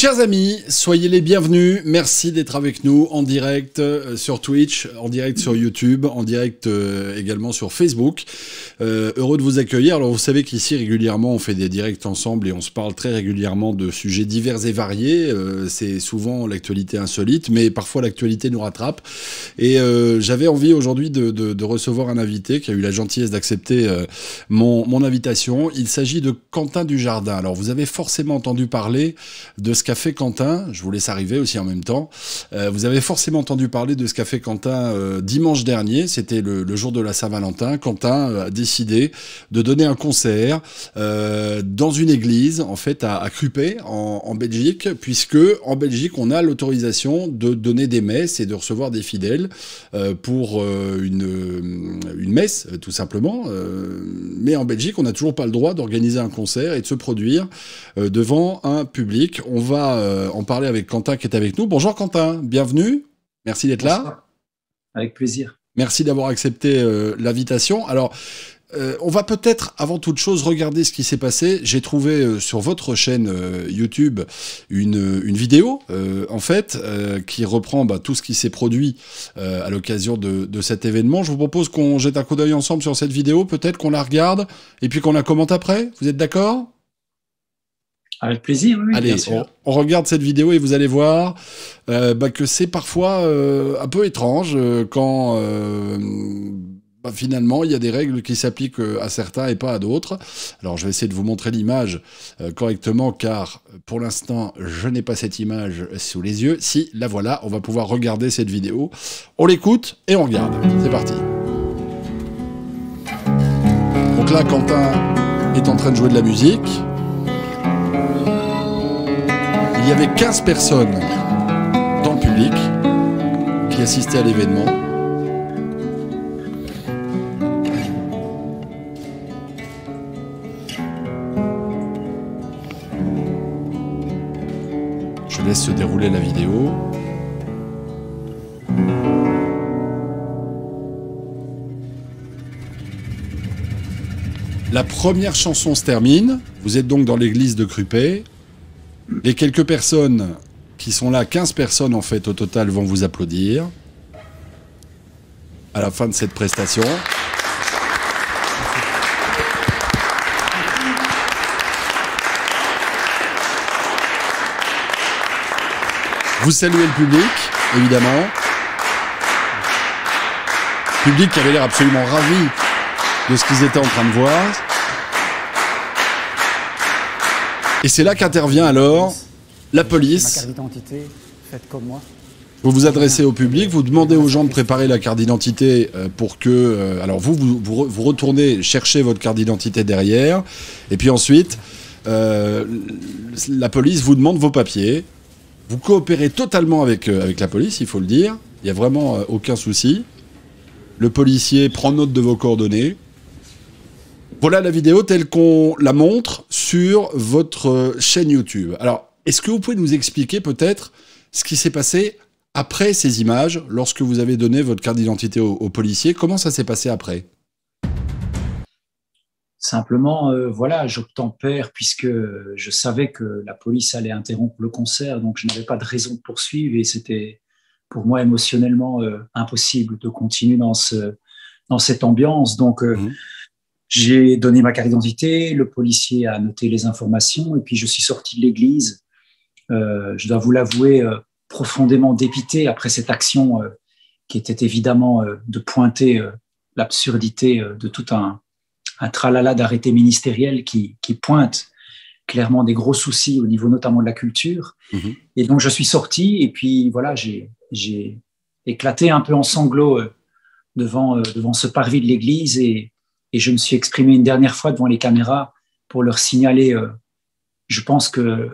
Chers amis, soyez les bienvenus. Merci d'être avec nous en direct sur Twitch, en direct sur YouTube, en direct également sur Facebook. Heureux de vous accueillir. Alors vous savez qu'ici régulièrement on fait des directs ensemble et on se parle très régulièrement de sujets divers et variés. C'est souvent l'actualité insolite, mais parfois l'actualité nous rattrape. Et j'avais envie aujourd'hui de recevoir un invité qui a eu la gentillesse d'accepter mon invitation. Il s'agit de Quentin Dujardin. Alors vous avez forcément entendu parler de ce qu'a fait Quentin, je vous laisse arriver aussi en même temps. Vous avez forcément entendu parler de ce qu'a fait Quentin dimanche dernier, c'était le jour de la Saint-Valentin. Quentin a décidé de donner un concert dans une église, en fait à Crupé, en Belgique, puisque en Belgique on a l'autorisation de donner des messes et de recevoir des fidèles pour une messe, tout simplement. Mais en Belgique, on n'a toujours pas le droit d'organiser un concert et de se produire devant un public. On va en parler avec Quentin qui est avec nous. Bonjour Quentin, bienvenue. Merci d'être là. Avec plaisir. Merci d'avoir accepté l'invitation. Alors, on va peut-être, avant toute chose, regarder ce qui s'est passé. J'ai trouvé sur votre chaîne YouTube une vidéo, en fait, qui reprend tout ce qui s'est produit à l'occasion de cet événement. Je vous propose qu'on jette un coup d'œil ensemble sur cette vidéo, peut-être qu'on la regarde, et puis qu'on la commente après. Vous êtes d'accord ? Avec plaisir, oui. Allez, on regarde cette vidéo et vous allez voir que c'est parfois un peu étrange quand finalement il y a des règles qui s'appliquent à certains et pas à d'autres. Alors je vais essayer de vous montrer l'image correctement car pour l'instant je n'ai pas cette image sous les yeux. Si, la voilà, on va pouvoir regarder cette vidéo. On l'écoute et on regarde. C'est parti. Donc là, Quentin est en train de jouer de la musique. Il y avait 15 personnes dans le public qui assistaient à l'événement. Je laisse se dérouler la vidéo. La première chanson se termine. Vous êtes donc dans l'église de Crupé. Les quelques personnes qui sont là, 15 personnes en fait au total, vont vous applaudir à la fin de cette prestation. Vous saluez le public, évidemment. Le public qui avait l'air absolument ravi de ce qu'ils étaient en train de voir. Et c'est là qu'intervient alors la police. Ma carte d'identité, faites comme moi. Vous vous adressez au public, vous demandez aux gens de préparer la carte d'identité pour que... alors vous retournez chercher votre carte d'identité derrière, et puis ensuite, la police vous demande vos papiers. Vous coopérez totalement avec la police, il faut le dire. Il n'y a vraiment aucun souci. Le policier prend note de vos coordonnées. Voilà la vidéo telle qu'on la montre sur votre chaîne YouTube. Alors, est-ce que vous pouvez nous expliquer peut-être ce qui s'est passé après ces images, lorsque vous avez donné votre carte d'identité au policier? Comment ça s'est passé après? Simplement, voilà, j'obtempère puisque je savais que la police allait interrompre le concert, donc je n'avais pas de raison de poursuivre et c'était pour moi émotionnellement impossible de continuer dans cette ambiance. Donc, j'ai donné ma carte d'identité, le policier a noté les informations et puis je suis sorti de l'église. Je dois vous l'avouer, profondément dépité après cette action qui était évidemment de pointer l'absurdité de tout un tralala d'arrêtés ministériels qui pointe clairement des gros soucis au niveau notamment de la culture. Et donc je suis sorti et puis voilà, j'ai éclaté un peu en sanglots devant ce parvis de l'église et je me suis exprimé une dernière fois devant les caméras pour leur signaler, je pense que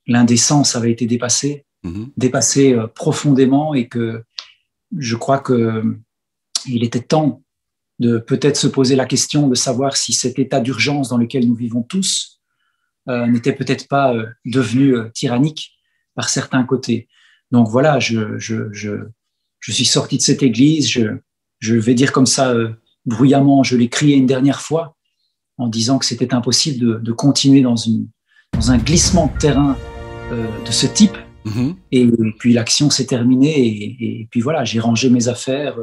l'indécence avait été dépassée profondément et que je crois qu'il était temps de peut-être se poser la question de savoir si cet état d'urgence dans lequel nous vivons tous n'était peut-être pas devenu tyrannique par certains côtés. Donc voilà, je suis sorti de cette église, je vais dire comme ça bruyamment, je l'ai crié une dernière fois en disant que c'était impossible de continuer dans un glissement de terrain de ce type. Et puis l'action s'est terminée et puis voilà, j'ai rangé mes affaires,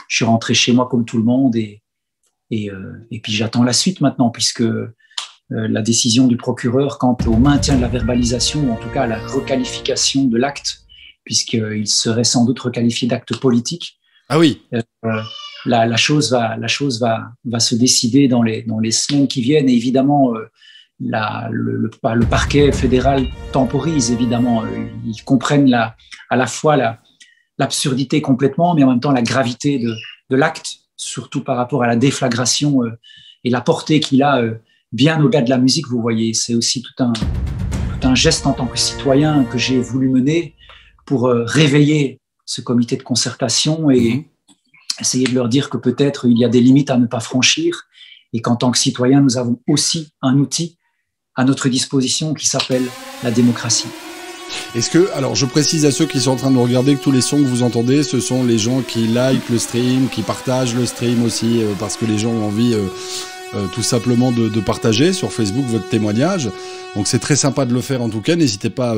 je suis rentré chez moi comme tout le monde et puis j'attends la suite maintenant puisque la décision du procureur quant au maintien de la verbalisation, ou en tout cas à la requalification de l'acte, puisqu'il serait sans doute requalifié d'acte politique. Ah oui. La chose va se décider dans les semaines qui viennent et évidemment le parquet fédéral temporise, évidemment. Ils comprennent à la fois l'absurdité complètement, mais en même temps la gravité de l'acte, surtout par rapport à la déflagration et la portée qu'il a bien au-delà de la musique, vous voyez. C'est aussi tout un geste en tant que citoyen que j'ai voulu mener pour réveiller ce comité de concertation et essayer de leur dire que peut-être il y a des limites à ne pas franchir et qu'en tant que citoyen, nous avons aussi un outil à notre disposition qui s'appelle la démocratie. Est-ce que, alors je précise à ceux qui sont en train de nous regarder que tous les sons que vous entendez, ce sont les gens qui likent le stream, qui partagent le stream aussi, parce que les gens ont envie tout simplement de partager sur Facebook votre témoignage. Donc c'est très sympa de le faire en tout cas, n'hésitez pas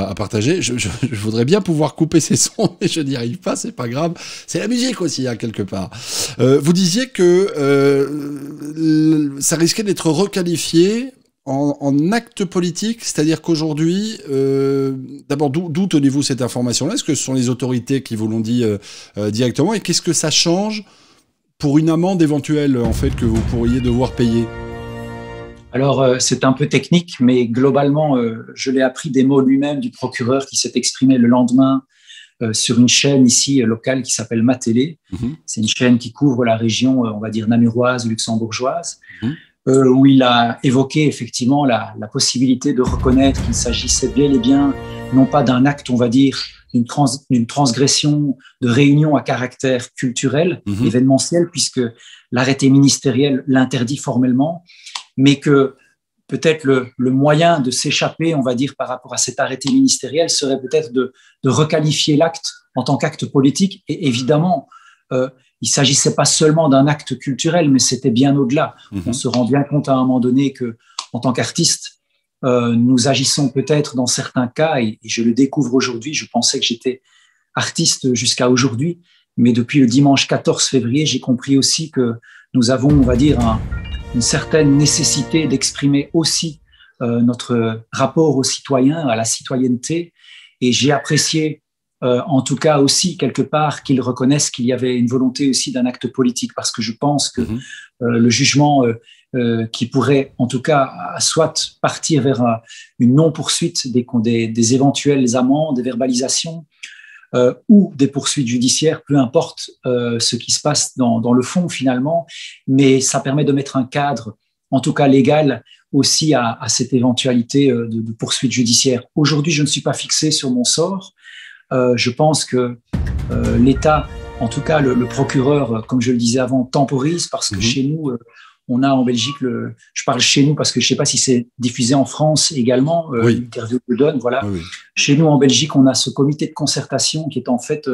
à partager. Je voudrais bien pouvoir couper ces sons, mais je n'y arrive pas, c'est pas grave. C'est la musique aussi, hein, quelque part. Vous disiez que ça risquait d'être requalifié en acte politique, c'est-à-dire qu'aujourd'hui, d'abord, d'où tenez-vous cette information-là? Est-ce que ce sont les autorités qui vous l'ont dit directement? Et qu'est-ce que ça change pour une amende éventuelle, en fait, que vous pourriez devoir payer? Alors, c'est un peu technique, mais globalement, je l'ai appris des mots lui-même du procureur qui s'est exprimé le lendemain sur une chaîne ici locale qui s'appelle MaTélé. C'est une chaîne qui couvre la région, on va dire, namuroise, luxembourgeoise. Où il a évoqué effectivement la possibilité de reconnaître qu'il s'agissait bel et bien, non pas d'un acte, on va dire, d'une transgression de réunion à caractère culturel, événementiel, puisque l'arrêté ministériel l'interdit formellement, mais que peut-être le moyen de s'échapper, on va dire, par rapport à cet arrêté ministériel serait peut-être de requalifier l'acte en tant qu'acte politique. Et évidemment, il ne s'agissait pas seulement d'un acte culturel, mais c'était bien au-delà. On se rend bien compte à un moment donné qu'en tant qu'artiste, nous agissons peut-être dans certains cas, et je le découvre aujourd'hui, je pensais que j'étais artiste jusqu'à aujourd'hui, mais depuis le dimanche 14 février, j'ai compris aussi que nous avons, on va dire, une certaine nécessité d'exprimer aussi notre rapport aux citoyens, à la citoyenneté, et j'ai apprécié en tout cas aussi quelque part qu'ils reconnaissent qu'il y avait une volonté aussi d'un acte politique, parce que je pense que le jugement qui pourrait en tout cas soit partir vers une non-poursuite des éventuelles amendes, des verbalisations ou des poursuites judiciaires, peu importe ce qui se passe dans le fond finalement, mais ça permet de mettre un cadre, en tout cas légal, aussi à cette éventualité de poursuite judiciaire. Aujourd'hui, je ne suis pas fixé sur mon sort. Je pense que l'État, en tout cas le procureur, comme je le disais avant, temporise parce que chez nous, on a en Belgique, je parle chez nous parce que je ne sais pas si c'est diffusé en France également, l'interview que je donne, voilà. Chez nous en Belgique, on a ce comité de concertation qui est en fait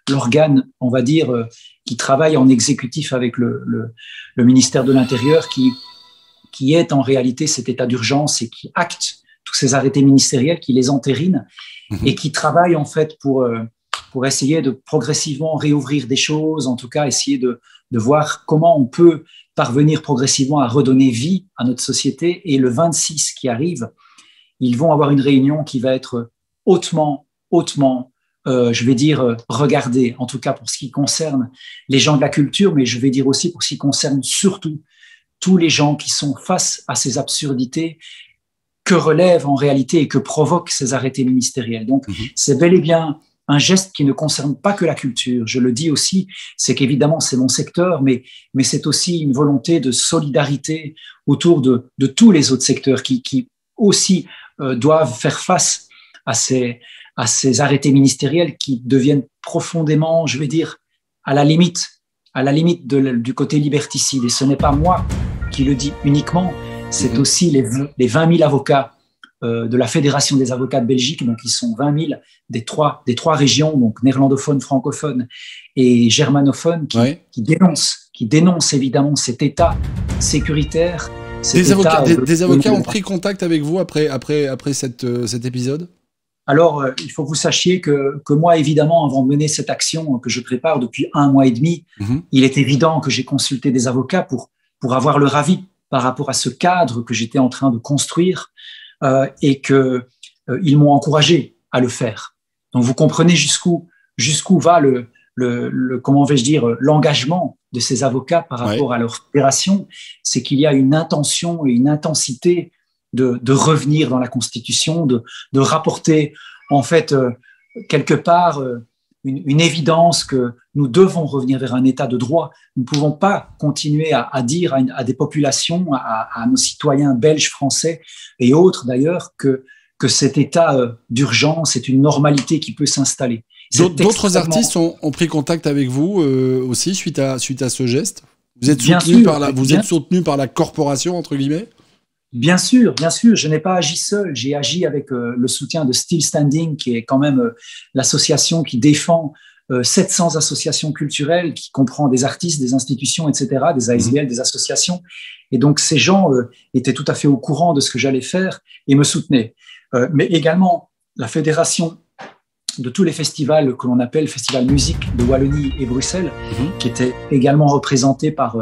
l'organe, on va dire, qui travaille en exécutif avec le ministère de l'Intérieur, qui est en réalité cet état d'urgence et qui acte tous ces arrêtés ministériels, qui les entérine et qui travaille en fait pour essayer de progressivement réouvrir des choses, en tout cas essayer de voir comment on peut parvenir progressivement à redonner vie à notre société. Et le 26 qui arrive, ils vont avoir une réunion qui va être hautement, je vais dire, regardée, en tout cas pour ce qui concerne les gens de la culture, mais je vais dire aussi pour ce qui concerne surtout tous les gens qui sont face à ces absurdités que relèvent en réalité et que provoquent ces arrêtés ministériels. Donc, c'est bel et bien un geste qui ne concerne pas que la culture. Je le dis aussi, c'est qu'évidemment, c'est mon secteur, mais c'est aussi une volonté de solidarité autour de tous les autres secteurs qui aussi doivent faire face à ces arrêtés ministériels qui deviennent profondément, je vais dire, à la limite du côté liberticide. Et ce n'est pas moi qui le dis uniquement, c'est aussi les 20 000 avocats de la Fédération des avocats de Belgique, donc ils sont 20 000 des trois régions, donc néerlandophone, francophone et germanophone, qui dénoncent évidemment cet état sécuritaire. Des avocats ont pris contact avec vous après cet épisode? Alors, il faut que vous sachiez que moi, évidemment, avant de mener cette action que je prépare depuis 1 mois et demi, il est évident que j'ai consulté des avocats pour avoir leur avis par rapport à ce cadre que j'étais en train de construire et qu'ils m'ont encouragé à le faire. Donc, vous comprenez jusqu'où va comment vais-je dire, l'engagement de ces avocats par rapport à leur fédération. C'est qu'il y a une intention et une intensité de revenir dans la Constitution, de rapporter en fait quelque part une évidence que nous devons revenir vers un état de droit. Nous ne pouvons pas continuer à dire à des populations, à nos citoyens belges, français et autres d'ailleurs, que cet état d'urgence est une normalité qui peut s'installer. D'autres artistes ont pris contact avec vous aussi suite à ce geste. Vous êtes soutenu par la corporation, entre guillemets? Bien sûr, je n'ai pas agi seul, j'ai agi avec le soutien de Still Standing, qui est quand même l'association qui défend 700 associations culturelles, qui comprend des artistes, des institutions, etc., des ASBL, des associations. Et donc, ces gens étaient tout à fait au courant de ce que j'allais faire et me soutenaient. Mais également, la fédération de tous les festivals que l'on appelle Festival Musique de Wallonie et Bruxelles, qui était également représenté par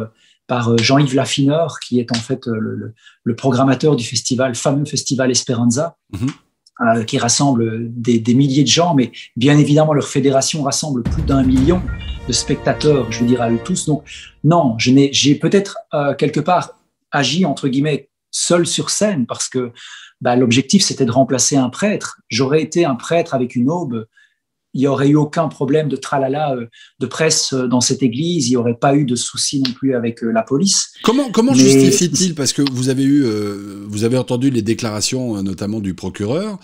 Jean-Yves Laffineur, qui est en fait le programmateur du fameux festival Esperanza, qui rassemble des milliers de gens, mais bien évidemment leur fédération rassemble plus d'1 million de spectateurs, je veux dire à eux tous. Donc non, j'ai peut-être quelque part agi entre guillemets seul sur scène, parce que l'objectif c'était de remplacer un prêtre. J'aurais été un prêtre avec une aube, il n'y aurait eu aucun problème de tralala de presse dans cette église, il n'y aurait pas eu de soucis non plus avec la police. Comment justifie-t-il, parce que vous avez entendu les déclarations notamment du procureur,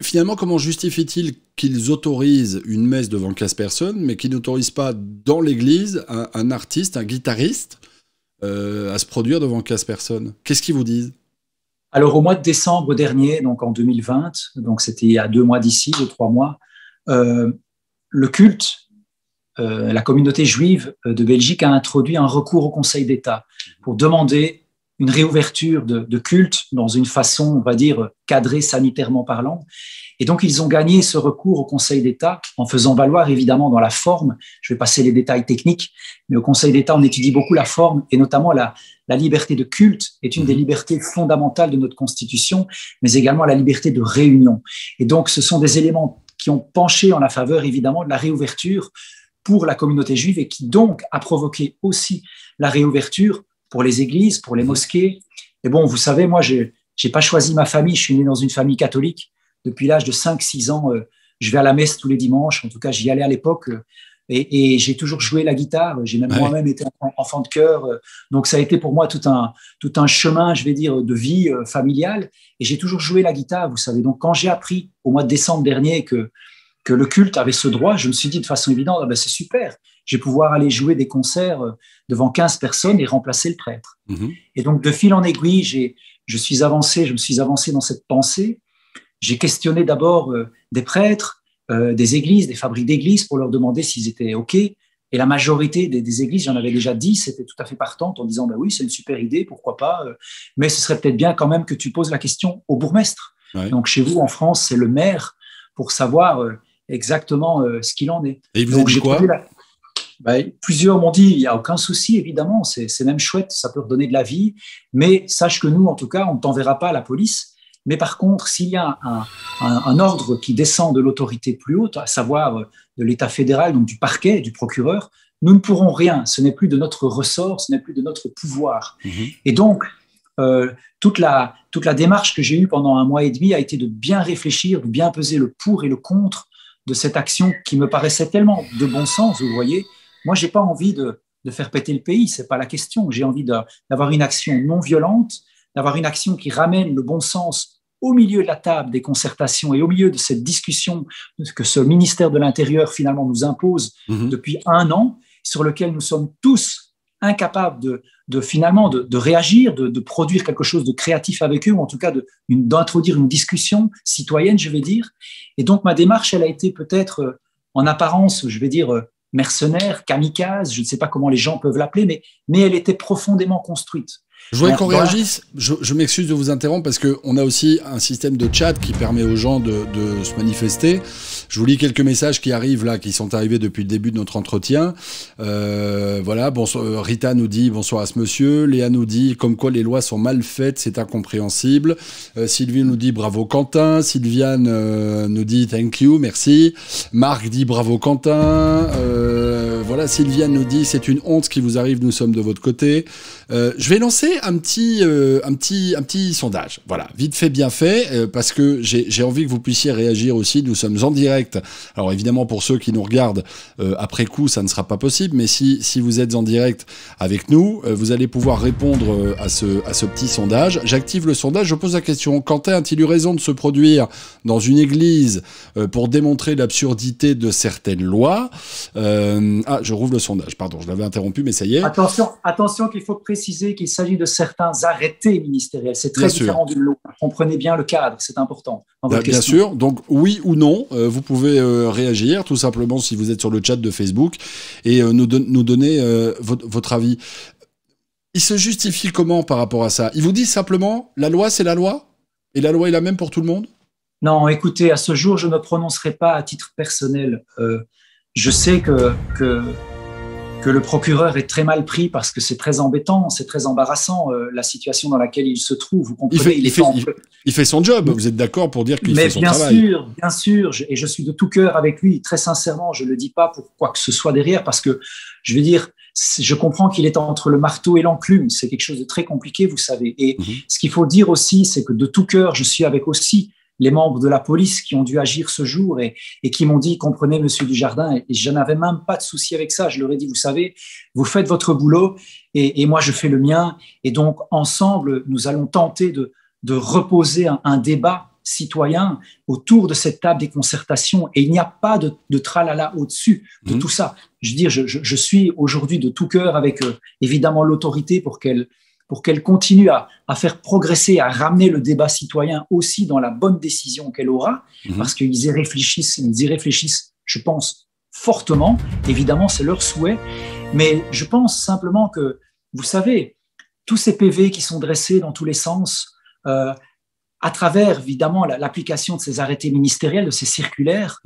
finalement comment justifie-t-il qu'ils autorisent une messe devant 15 personnes, mais qu'ils n'autorisent pas dans l'église un artiste, un guitariste, à se produire devant 15 personnes? Qu'est-ce qu'ils vous disent? Alors au mois de décembre dernier, donc en 2020, donc c'était il y a 2 mois d'ici, 3 mois, le culte, la communauté juive de Belgique a introduit un recours au Conseil d'État pour demander une réouverture de culte dans une façon, on va dire, cadrée sanitairement parlant. Et donc, ils ont gagné ce recours au Conseil d'État en faisant valoir, évidemment, dans la forme, je vais passer les détails techniques, mais au Conseil d'État, on étudie beaucoup la forme et notamment la liberté de culte est une des libertés fondamentales de notre Constitution, mais également la liberté de réunion. Et donc, ce sont des éléments qui ont penché en la faveur, évidemment, de la réouverture pour la communauté juive et qui donc a provoqué aussi la réouverture pour les églises, pour les mosquées. Et bon, vous savez, moi, j'ai pas choisi ma famille, je suis né dans une famille catholique. Depuis l'âge de 5-6 ans, je vais à la messe tous les dimanches, en tout cas, j'y allais à l'époque, et j'ai toujours joué la guitare, j'ai même moi-même été enfant de chœur, donc ça a été pour moi tout un chemin, je vais dire, de vie familiale, et j'ai toujours joué la guitare, vous savez. Donc quand j'ai appris au mois de décembre dernier que le culte avait ce droit, je me suis dit de façon évidente, c'est super, je vais pouvoir aller jouer des concerts devant 15 personnes et remplacer le prêtre. Et donc de fil en aiguille, je me suis avancé dans cette pensée. J'ai questionné d'abord des prêtres, des églises, des fabriques d'églises pour leur demander s'ils étaient OK. Et la majorité des églises, j'en avais déjà 10, étaient tout à fait partantes en disant oui, c'est une super idée, pourquoi pas, mais ce serait peut-être bien quand même que tu poses la question au bourgmestre. Donc chez vous, en France, c'est le maire pour savoir exactement ce qu'il en est. Et il vous a dit quoi? Plusieurs m'ont dit, il n'y a aucun souci, évidemment, c'est même chouette, ça peut redonner de la vie, mais sache que nous, en tout cas, on ne t'enverra pas à la police. Mais par contre, s'il y a un ordre qui descend de l'autorité plus haute, à savoir de l'État fédéral, donc du parquet, du procureur, nous ne pourrons rien. Ce n'est plus de notre ressort, ce n'est plus de notre pouvoir. Et donc, toute la démarche que j'ai eue pendant 1 mois et demi a été de bien réfléchir, de bien peser le pour et le contre de cette action qui me paraissait tellement de bon sens, vous voyez. Moi, je n'ai pas envie de faire péter le pays, ce n'est pas la question. J'ai envie d'avoir une action non violente, d'avoir une action qui ramène le bon sens au milieu de la table des concertations et au milieu de cette discussion que ce ministère de l'Intérieur finalement nous impose depuis 1 an, sur lequel nous sommes tous incapables de réagir, de produire quelque chose de créatif avec eux, ou en tout cas d'introduire une discussion citoyenne, je vais dire. Et donc ma démarche, elle a été peut-être en apparence, je vais dire, mercenaire, kamikaze, je ne sais pas comment les gens peuvent l'appeler, mais elle était profondément construite. Je voudrais qu'on réagisse, je m'excuse de vous interrompre parce qu'on a aussi un système de chat qui permet aux gens de se manifester. Je vous lis quelques messages qui arrivent là, qui sont arrivés depuis le début de notre entretien. Voilà, bonsoir, Rita nous dit bonsoir à ce monsieur. Léa nous dit comme quoi les lois sont mal faites, c'est incompréhensible. Sylvie nous dit bravo Quentin. Sylviane nous dit thank you, merci. Marc dit bravo Quentin. Voilà, Sylviane nous dit c'est une honte ce qui vous arrive, nous sommes de votre côté. Je vais lancer un petit sondage. Voilà, vite fait, bien fait, parce que j'ai envie que vous puissiez réagir aussi. Nous sommes en direct. Alors évidemment, pour ceux qui nous regardent après coup, ça ne sera pas possible, mais si vous êtes en direct avec nous, vous allez pouvoir répondre à ce petit sondage. J'active le sondage, je pose la question. Quentin a-t-il eu raison de se produire dans une église pour démontrer l'absurdité de certaines lois? Je rouvre le sondage, pardon, je l'avais interrompu, mais ça y est. Attention qu'il faut préciser qu'il s'agit de certains arrêtés ministériels. C'est très différent d'une loi. Comprenez bien le cadre, c'est important. Bien sûr, donc oui ou non, vous pouvez réagir tout simplement si vous êtes sur le chat de Facebook et nous donner votre avis. Il se justifie comment par rapport à ça? Il vous dit simplement, la loi c'est la loi? Et la loi est la même pour tout le monde? Non, écoutez, à ce jour, je ne me prononcerai pas à titre personnel. Je sais que le procureur est très mal pris parce que c'est très embêtant, c'est très embarrassant la situation dans laquelle il se trouve. Vous comprenez, il fait son job. Vous êtes d'accord pour dire qu'il fait son travail? Mais bien sûr, et je suis de tout cœur avec lui. Très sincèrement, je le dis pas pour quoi que ce soit derrière, parce que je veux dire, je comprends qu'il est entre le marteau et l'enclume. C'est quelque chose de très compliqué, vous savez. Et ce qu'il faut dire aussi, c'est que de tout cœur, je suis avec aussi les membres de la police qui ont dû agir ce jour et qui m'ont dit, comprenez, monsieur Dujardin, et je n'avais même pas de souci avec ça. Je leur ai dit, vous savez, vous faites votre boulot et moi, je fais le mien. Et donc, ensemble, nous allons tenter de reposer un débat citoyen autour de cette table des concertations. Et il n'y a pas de tralala au-dessus de tout ça. Je veux dire, je suis aujourd'hui de tout cœur avec, évidemment, l'autorité pour qu'elle continue à faire progresser, à ramener le débat citoyen aussi dans la bonne décision qu'elle aura, parce qu'ils y réfléchissent, je pense, fortement. Évidemment, c'est leur souhait. Mais je pense simplement que, vous savez, tous ces PV qui sont dressés dans tous les sens, à travers, évidemment, l'application de ces arrêtés ministériels, de ces circulaires,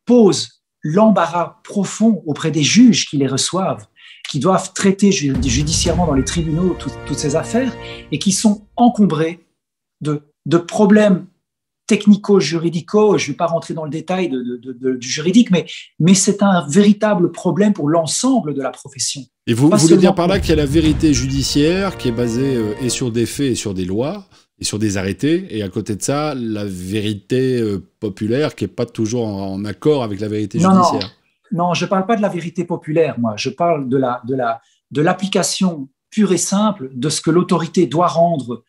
posent l'embarras profond auprès des juges qui les reçoivent, qui doivent traiter judiciairement dans les tribunaux toutes ces affaires et qui sont encombrés de problèmes technico-juridicaux. Je ne vais pas rentrer dans le détail du juridique, mais c'est un véritable problème pour l'ensemble de la profession. Et vous voulez dire par là qu'il y a la vérité judiciaire qui est basée et sur des faits et sur des lois et sur des arrêtés, et à côté de ça, la vérité populaire qui n'est pas toujours en accord avec la vérité judiciaire. Non, je ne parle pas de la vérité populaire, moi. Je parle de l'application pure et simple de ce que l'autorité doit rendre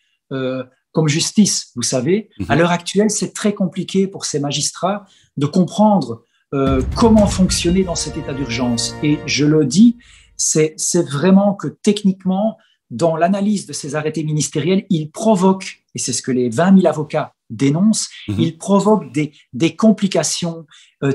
comme justice. Vous savez, à l'heure actuelle, c'est très compliqué pour ces magistrats de comprendre comment fonctionner dans cet état d'urgence. Et je le dis, c'est vraiment que techniquement, dans l'analyse de ces arrêtés ministériels, ils provoquent, et c'est ce que les 20 000 avocats dénoncent, ils provoquent des complications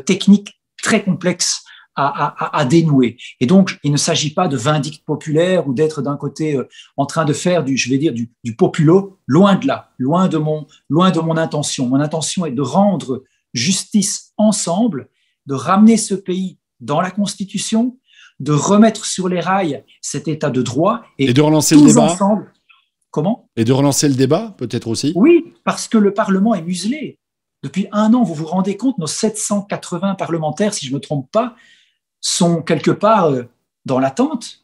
techniques très complexes à dénouer. Et donc, il ne s'agit pas de vindicte populaire ou d'être d'un côté en train de faire du populo, loin de là, loin de mon intention. Mon intention est de rendre justice ensemble, de ramener ce pays dans la Constitution, de remettre sur les rails cet état de droit et de relancer le débat. Ensemble. Comment ? Et de relancer le débat, peut-être aussi. Oui, parce que le Parlement est muselé. Depuis 1 an, vous vous rendez compte, nos 780 parlementaires, si je ne me trompe pas, sont quelque part dans l'attente.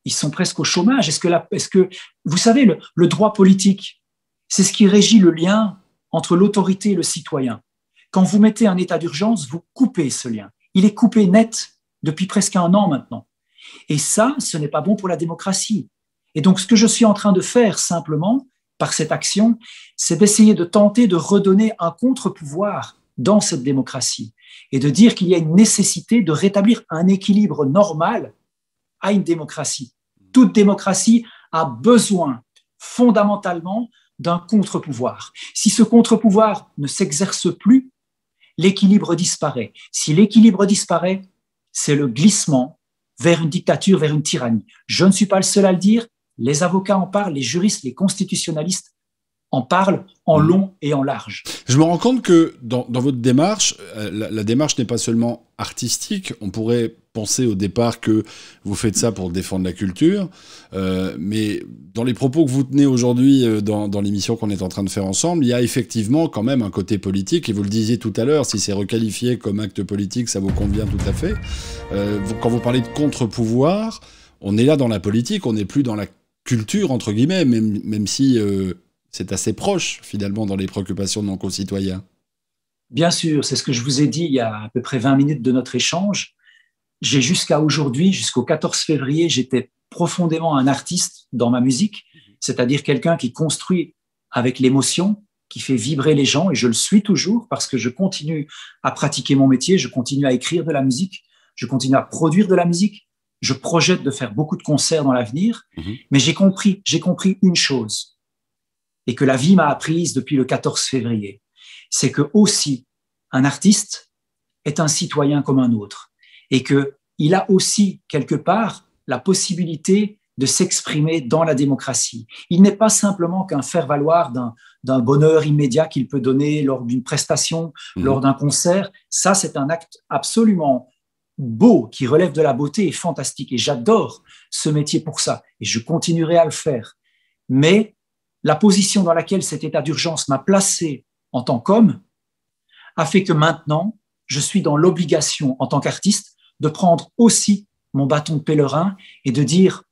Ils sont presque au chômage. Est-ce que vous savez, le droit politique, c'est ce qui régit le lien entre l'autorité et le citoyen. Quand vous mettez un état d'urgence, vous coupez ce lien. Il est coupé net depuis presque 1 an maintenant. Et ça, ce n'est pas bon pour la démocratie. Et donc, ce que je suis en train de faire simplement, par cette action, c'est d'essayer de tenter de redonner un contre-pouvoir dans cette démocratie et de dire qu'il y a une nécessité de rétablir un équilibre normal à une démocratie. Toute démocratie a besoin fondamentalement d'un contre-pouvoir. Si ce contre-pouvoir ne s'exerce plus, l'équilibre disparaît. Si l'équilibre disparaît, c'est le glissement vers une dictature, vers une tyrannie. Je ne suis pas le seul à le dire, Les avocats en parlent, les juristes, les constitutionnalistes en parlent en long et en large. Je me rends compte que dans votre démarche, la démarche n'est pas seulement artistique. On pourrait penser au départ que vous faites ça pour défendre la culture, mais dans les propos que vous tenez aujourd'hui dans l'émission qu'on est en train de faire ensemble, il y a effectivement quand même un côté politique, et vous le disiez tout à l'heure, si c'est requalifié comme acte politique, ça vous convient tout à fait. Quand vous parlez de contre-pouvoir, on est là dans la politique, on n'est plus dans la culture, entre guillemets, même si... c'est assez proche, finalement, dans les préoccupations de nos concitoyens. Bien sûr, c'est ce que je vous ai dit il y a à peu près 20 minutes de notre échange. J'ai jusqu'à aujourd'hui, jusqu'au 14 février, j'étais profondément un artiste dans ma musique, c'est-à-dire quelqu'un qui construit avec l'émotion, qui fait vibrer les gens, et je le suis toujours parce que je continue à pratiquer mon métier, je continue à écrire de la musique, je continue à produire de la musique, je projette de faire beaucoup de concerts dans l'avenir, mais j'ai compris une chose, et que la vie m'a apprise depuis le 14 février, c'est que aussi un artiste est un citoyen comme un autre et qu'il a aussi quelque part la possibilité de s'exprimer dans la démocratie. Il n'est pas simplement qu'un faire-valoir d'un bonheur immédiat qu'il peut donner lors d'une prestation, lors d'un concert. Ça, c'est un acte absolument beau, qui relève de la beauté et fantastique. Et j'adore ce métier pour ça et je continuerai à le faire. Mais la position dans laquelle cet état d'urgence m'a placé en tant qu'homme a fait que maintenant, je suis dans l'obligation, en tant qu'artiste, de prendre aussi mon bâton de pèlerin et de dire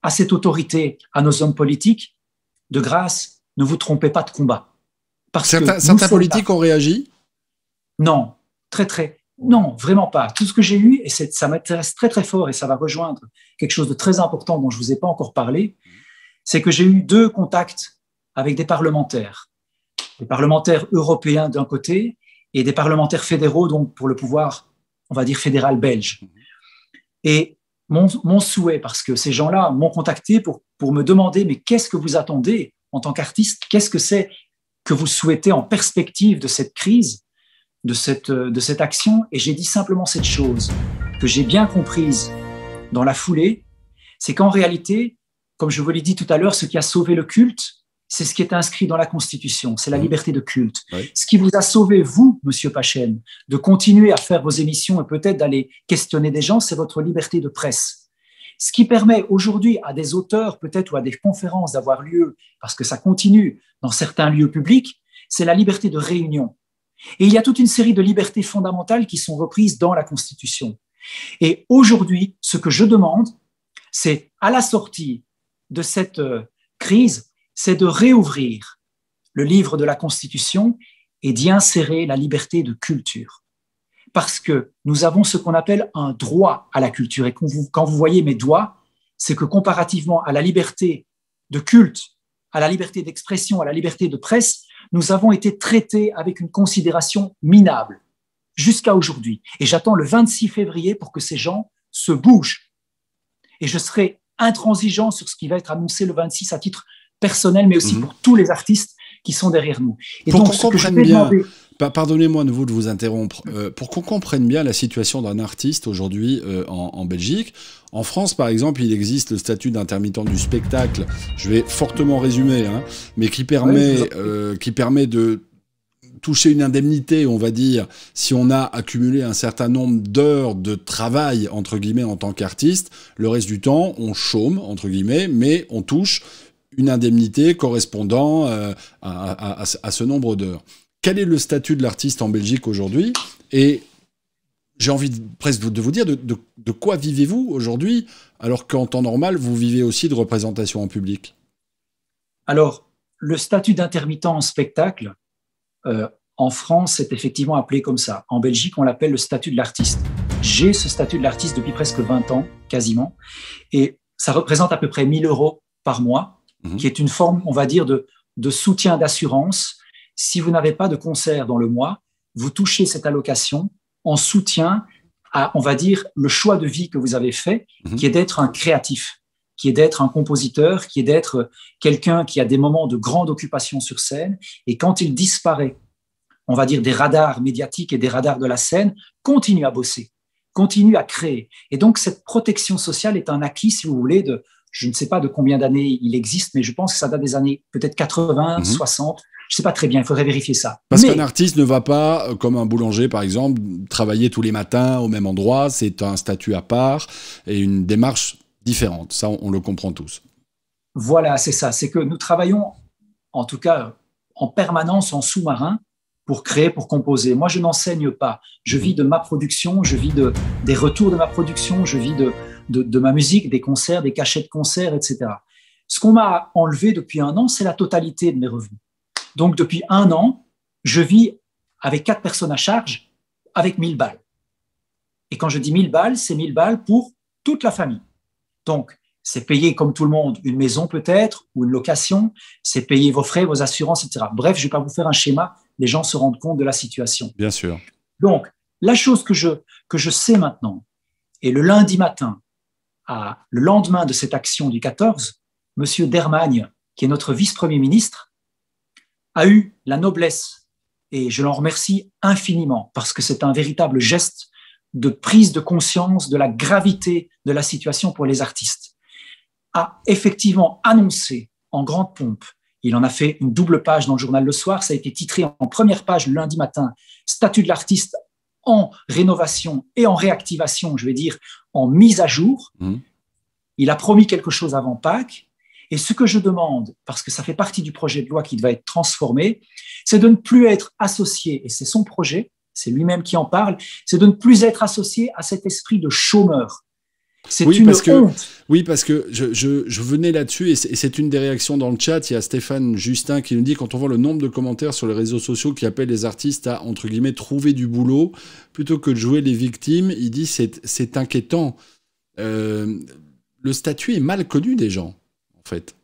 à cette autorité, à nos hommes politiques, de grâce, ne vous trompez pas de combat. Parce certains politiques ont réagi ? Non, non, vraiment pas. Tout ce que j'ai eu, et ça m'intéresse très très fort et ça va rejoindre quelque chose de très important dont je ne vous ai pas encore parlé, c'est que j'ai eu 2 contacts avec des parlementaires européens d'un côté et des parlementaires fédéraux, donc pour le pouvoir, on va dire fédéral belge. Et mon souhait, parce que ces gens-là m'ont contacté pour me demander, mais qu'est-ce que vous attendez en tant qu'artiste? Qu'est-ce que c'est que vous souhaitez en perspective de cette crise, de cette action? Et j'ai dit simplement cette chose que j'ai bien comprise dans la foulée, c'est qu'en réalité, comme je vous l'ai dit tout à l'heure, ce qui a sauvé le culte, c'est ce qui est inscrit dans la Constitution, c'est la liberté de culte. Oui. Ce qui vous a sauvé, vous, Monsieur Pachen, de continuer à faire vos émissions et peut-être d'aller questionner des gens, c'est votre liberté de presse. Ce qui permet aujourd'hui à des auteurs, peut-être, ou à des conférences d'avoir lieu, parce que ça continue dans certains lieux publics, c'est la liberté de réunion. Et il y a toute une série de libertés fondamentales qui sont reprises dans la Constitution. Et aujourd'hui, ce que je demande, c'est à la sortie de cette crise, c'est de réouvrir le livre de la Constitution et d'y insérer la liberté de culture. Parce que nous avons ce qu'on appelle un droit à la culture. Et quand vous voyez mes doigts, c'est que comparativement à la liberté de culte, à la liberté d'expression, à la liberté de presse, nous avons été traités avec une considération minable jusqu'à aujourd'hui. Et j'attends le 26 février pour que ces gens se bougent. Et je serai intransigeant sur ce qui va être annoncé le 26 à titre personnel, mais aussi pour tous les artistes qui sont derrière nous. Et pour donc, qu'on comprenne bien, pardonnez-moi à nouveau de vous interrompre, pour qu'on comprenne bien la situation d'un artiste aujourd'hui en Belgique. En France, par exemple, il existe le statut d'intermittent du spectacle, je vais fortement résumer, hein, mais qui permet de toucher une indemnité, on va dire, si on a accumulé un certain nombre d'heures de travail, entre guillemets, en tant qu'artiste. Le reste du temps, on chôme, entre guillemets, mais on touche une indemnité correspondant à ce nombre d'heures. Quel est le statut de l'artiste en Belgique aujourd'hui? Et j'ai envie presque de vous dire, de quoi vivez-vous aujourd'hui, alors qu'en temps normal, vous vivez aussi de représentation en public? Alors, le statut d'intermittent en spectacle, en France, c'est effectivement appelé comme ça. En Belgique, on l'appelle le statut de l'artiste. J'ai ce statut de l'artiste depuis presque 20 ans, quasiment, et ça représente à peu près 1 000 € par mois, qui est une forme, on va dire, de soutien d'assurance. Si vous n'avez pas de concert dans le mois, vous touchez cette allocation en soutien à, on va dire, le choix de vie que vous avez fait, qui est d'être un créatif, qui est d'être un compositeur, qui est d'être quelqu'un qui a des moments de grande occupation sur scène, et quand il disparaît, on va dire, des radars médiatiques et des radars de la scène, continue à bosser, continue à créer. Et donc, cette protection sociale est un acquis, si vous voulez, je ne sais pas de combien d'années il existe, mais je pense que ça date des années peut-être 80, 60. Je ne sais pas très bien, il faudrait vérifier ça. Parce qu'un artiste ne va pas, comme un boulanger par exemple, travailler tous les matins au même endroit. C'est un statut à part et une démarche différente. Ça, on le comprend tous. Voilà, c'est ça. C'est que nous travaillons, en tout cas, en permanence en sous-marin pour créer, pour composer. Moi, je n'enseigne pas. Je vis de ma production, je vis des retours de ma production, je vis de ma musique, des concerts, des cachets de concerts, etc. Ce qu'on m'a enlevé depuis 1 an, c'est la totalité de mes revenus. Donc, depuis 1 an, je vis avec 4 personnes à charge, avec 1000 balles. Et quand je dis 1000 balles, c'est 1000 balles pour toute la famille. Donc, c'est payer comme tout le monde une maison peut-être ou une location, c'est payer vos frais, vos assurances, etc. Bref, je ne vais pas vous faire un schéma, les gens se rendent compte de la situation. Bien sûr. Donc, la chose que je sais maintenant, et le lundi matin, le lendemain de cette action du 14, M. Dermagne, qui est notre vice-premier ministre, a eu la noblesse, et je l'en remercie infiniment, parce que c'est un véritable geste de prise de conscience de la gravité de la situation pour les artistes, a effectivement annoncé en grande pompe, il en a fait une double page dans le journal Le Soir, ça a été titré en première page le lundi matin, statut de l'artiste en rénovation et en réactivation, je vais dire en mise à jour. Il a promis quelque chose avant Pâques. Et ce que je demande, parce que ça fait partie du projet de loi qui va être transformé, c'est de ne plus être associé, et c'est son projet, c'est lui-même qui en parle, c'est de ne plus être associé à cet esprit de chômeur. C'est une honte. Oui, parce que je venais là-dessus, et c'est une des réactions dans le chat. Il y a Stéphane Justin qui nous dit, quand on voit le nombre de commentaires sur les réseaux sociaux qui appellent les artistes à, entre guillemets, trouver du boulot, plutôt que de jouer les victimes, il dit c'est inquiétant. Le statut est mal connu des gens. En fait.